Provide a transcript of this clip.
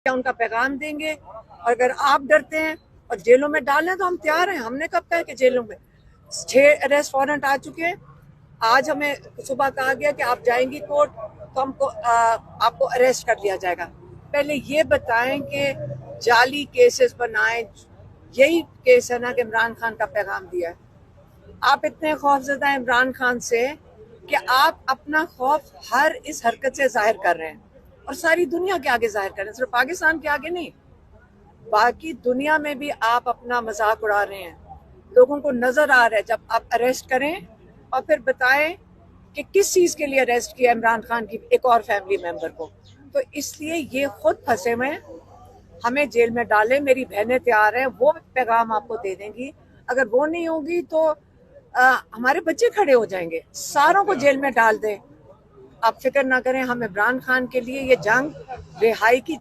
क्या उनका पैगाम देंगे। और अगर आप डरते हैं और जेलों में डालें तो हम तैयार हैं। हमने कब कहा कि जेलों में 6 अरेस्ट वारंट आ चुके हैं। आज हमें सुबह कहा गया कि आप जाएंगी कोर्ट तो हमको आपको अरेस्ट कर लिया जाएगा। पहले ये बताएं कि जाली केसेस बनाएं, यही केस है ना कि इमरान खान का पैगाम दिया है। आप इतने खौफजदा हैं इमरान खान से कि आप अपना खौफ हर इस हरकत से जाहिर कर रहे हैं और सारी दुनिया के आगे जाहिर कर रहे हैं, सिर्फ पाकिस्तान के आगे नहीं, बाकी दुनिया में भी आप अपना मजाक उड़ा रहे हैं। लोगों को नजर आ रहा है, जब आप अरेस्ट करें और फिर बताएं कि किस चीज के लिए अरेस्ट किया इमरान खान की एक और फैमिली मेंबर को। तो इसलिए ये खुद फंसे हुए हैं, हमें जेल में डालें। मेरी बहनें तैयार हैं, वो पैगाम आपको दे देंगी। अगर वो नहीं होगी तो हमारे बच्चे खड़े हो जाएंगे। सारों को जेल में डाल दें, आप फिक्र ना करें। हम इमरान खान के लिए ये जंग रिहाई की